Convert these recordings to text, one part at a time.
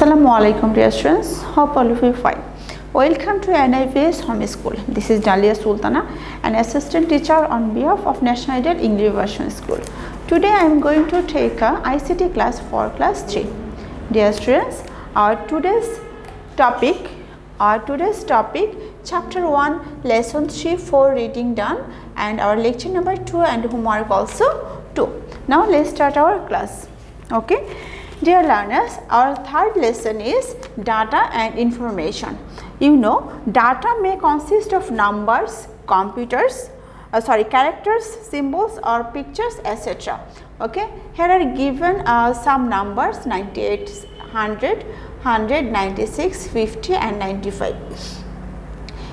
Assalamualaikum dear students, hope all of you fine. Welcome to NIVS Home School. This is Dalia Sultana, an assistant teacher on behalf of National Ideal English Version School. Today I am going to take a ICT class for class 3. Dear students, our today's topic chapter 1 lesson 3 4 reading done and our lecture number 2 and homework also 2. Now let's start our class. Okay. Dear learners, our third lesson is data and information. You know, data may consist of numbers, characters, symbols or pictures, etc. Okay, here are given some numbers 98, 100, 196, 50 and 95.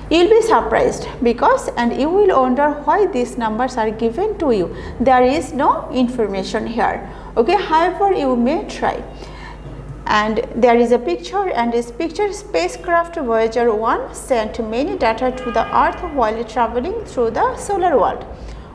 You will be surprised because you will wonder why these numbers are given to you. There is no information here. Okay, however you may try. And there is a picture, and this picture spacecraft Voyager 1 sent many data to the earth while traveling through the solar world.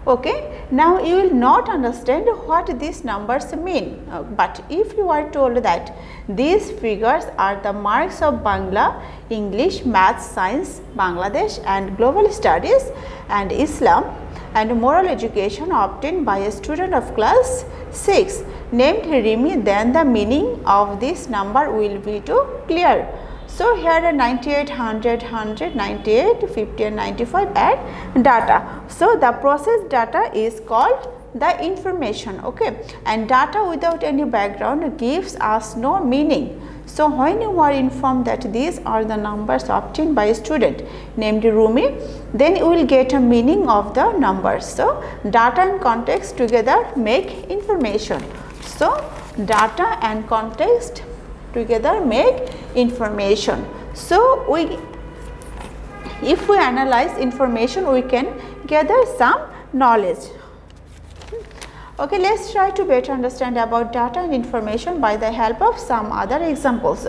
Okay, now you will not understand what these numbers mean, but if you are told that these figures are the marks of Bangla, English, Maths, Science, Bangladesh and Global Studies and Islam and Moral Education obtained by a student of class 6 named Rimi, then the meaning of this number will be too clear. So, here are 98, 100, 100, 98, 50 and 95 and data. So, the processed data is called the information, okay, and data without any background gives us no meaning. So, when you are informed that these are the numbers obtained by a student named Rumi, then you will get a meaning of the numbers. So, data and context together make information. So, data and context together make information. So, if we analyze information, we can gather some knowledge. Okay, let us try to better understand about data and information by the help of some other examples.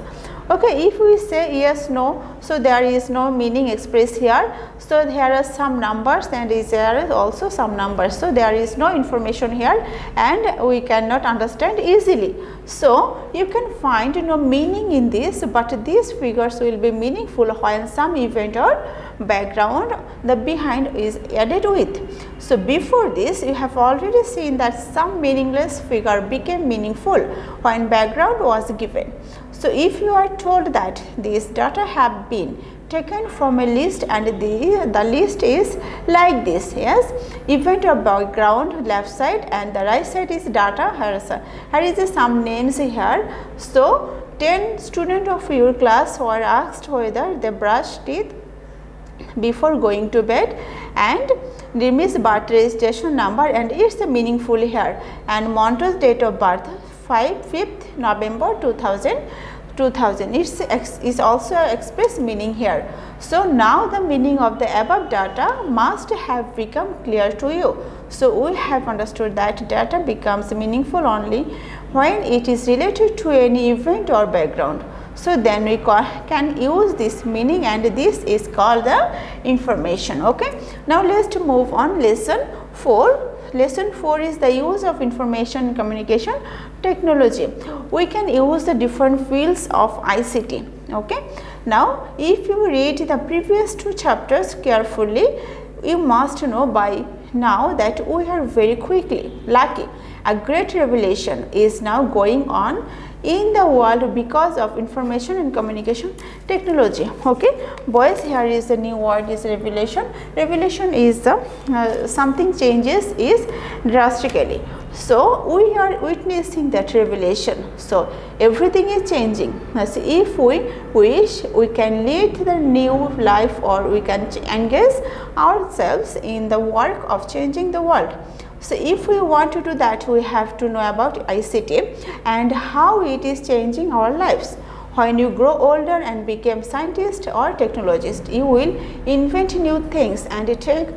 Okay, if we say yes, no, so there is no meaning expressed here. So, here are some numbers and there is also some numbers. So, there is no information here and we cannot understand easily. So, you can find no meaning in this, but these figures will be meaningful when some event or background the behind is added with. So, before this you have already seen that some meaningless figure became meaningful when background was given. So, if you are told that these data have been taken from a list and the list is like this, yes, event or background left side and the right side is data, here is some names here. So, 10 students of your class were asked whether they brush teeth before going to bed and Rimi's birth registration number and it is meaningful here, and Monto's date of birth 5th November 2000 it is also express meaning here. So, now the meaning of the above data must have become clear to you. So, we have understood that data becomes meaningful only when it is related to any event or background. So, then we can use this meaning and this is called the information. Okay. Now, let us move on lesson 4. Lesson 4 is the use of information communication technology. We can use the different fields of ICT. Okay. Now, if you read the previous 2 chapters carefully, you must know by now that we are very lucky. A great revelation is now going on in the world because of information and communication technology. Okay, boys, here is the new word is revelation. Revelation is the something changes is drastically. So, we are witnessing that revelation. So, everything is changing. So, if we wish, we can lead the new life or we can engage ourselves in the work of changing the world. So, if we want to do that, we have to know about ICT and how it is changing our lives. When you grow older and become scientist or technologist, you will invent new things and take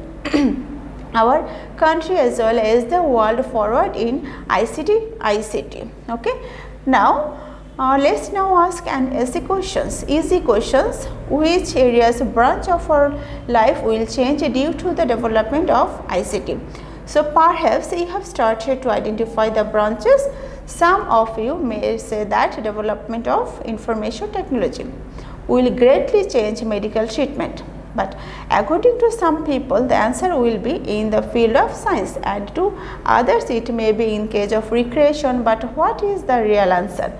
our country as well as the world forward in ICT. Okay. Now, let's now ask an easy questions. Which areas branch of our life will change due to the development of ICT? So, perhaps you have started to identify the branches Some of you may say that development of information technology will greatly change medical treatment. But according to some people, the answer will be in the field of science, and to others it may be in case of recreation. But what is the real answer?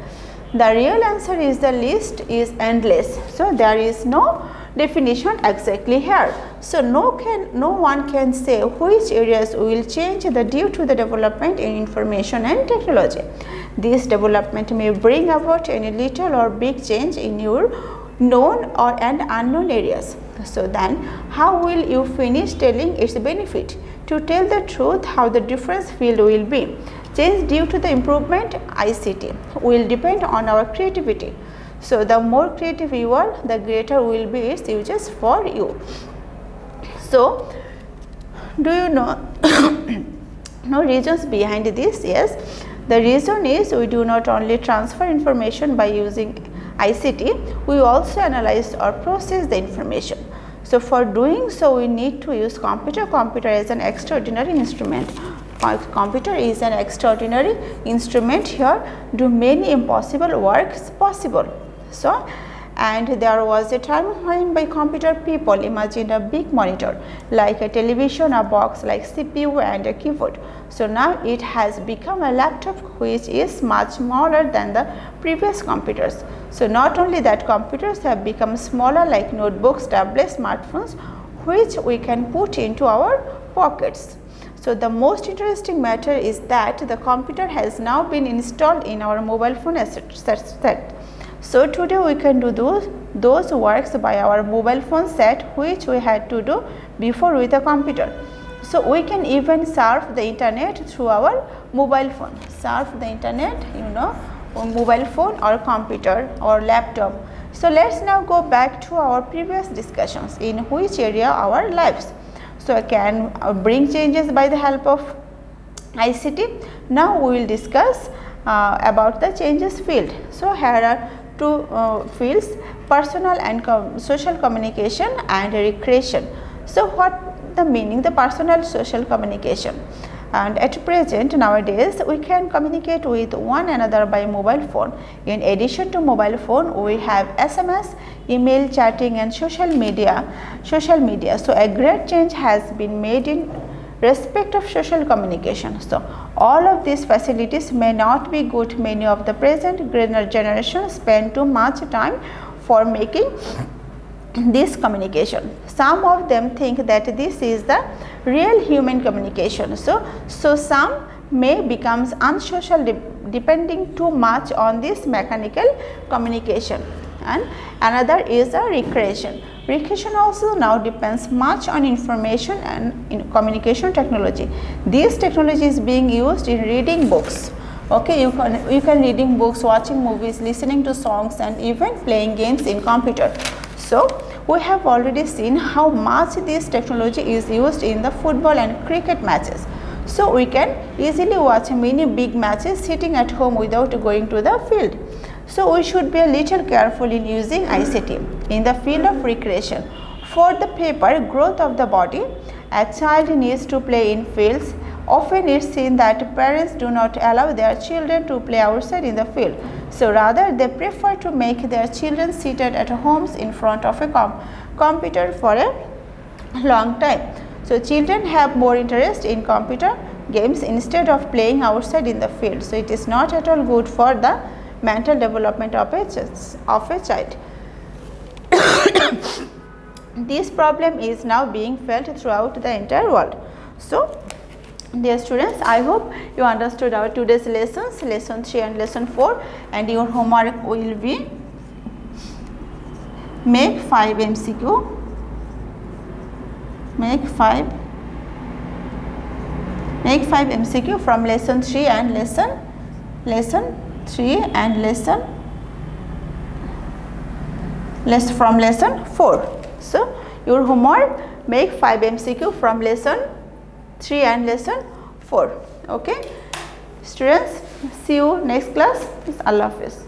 The real answer is the list is endless. So there is no definition exactly here. So no one can say which areas will change due to the development in information and technology. This development may bring about any little or big change in your known or and unknown areas. So then how will you finish telling its benefit? To tell the truth, how the different field will be change due to the improvement ICT will depend on our creativity. So the more creative you are, the greater will be its uses for you. So do you know no reasons behind this? Yes, the reason is we do not only transfer information by using ICT, we also analyze or process the information. So for doing so, we need to use computer. Computer is an extraordinary instrument. Computer is an extraordinary instrument here, do many impossible works possible. So, and there was a time when by computer people imagined a big monitor like a television, a box like CPU and a keyboard. So now it has become a laptop which is much smaller than the previous computers. So not only that, computers have become smaller like notebooks, tablets, smartphones, which we can put into our pockets. So the most interesting matter is that the computer has now been installed in our mobile phone set. So today we can do those works by our mobile phone set which we had to do before with a computer. So we can even surf the internet through our mobile phone. Surf the internet, on mobile phone or computer or laptop. So let's now go back to our previous discussions in which area our lives. So I can bring changes by the help of ICT. Now we will discuss about the changes field. So here are two fields, personal and social communication and recreation. So what the meaning? The personal social communication. And at present nowadays we can communicate with one another by mobile phone. In addition to mobile phone, we have SMS, email, chatting and social media. So a great change has been made in respect of social communication. So all of these facilities may not be good. Many of the present generation spend too much time for making this communication. Some of them think that this is the real human communication. So some may become unsocial depending too much on this mechanical communication. And another is a recreation. Recreation also now depends much on information and in communication technology. This technology is being used in reading books. Okay, you can reading books, watching movies, listening to songs and even playing games in computer. So we have already seen how much this technology is used in the football and cricket matches. So we can easily watch many big matches sitting at home without going to the field. So we should be a little careful in using ICT in the field of recreation. For the proper growth of the body, a child needs to play in fields. Often it's seen that parents do not allow their children to play outside in the field. So rather they prefer to make their children seated at homes in front of a computer for a long time. So children have more interest in computer games instead of playing outside in the field. So it is not at all good for the mental development of a child. This problem is now being felt throughout the entire world. So dear students, I hope you understood our today's lessons, lesson 3 and lesson 4, and your homework will be make 5 MCQ, make 5 MCQ from lesson 3 and lesson 3 and from lesson 4. So your homework, make 5 MCQ from lesson 3 and lesson 4. Okay students, see you next class. Allah Hafiz.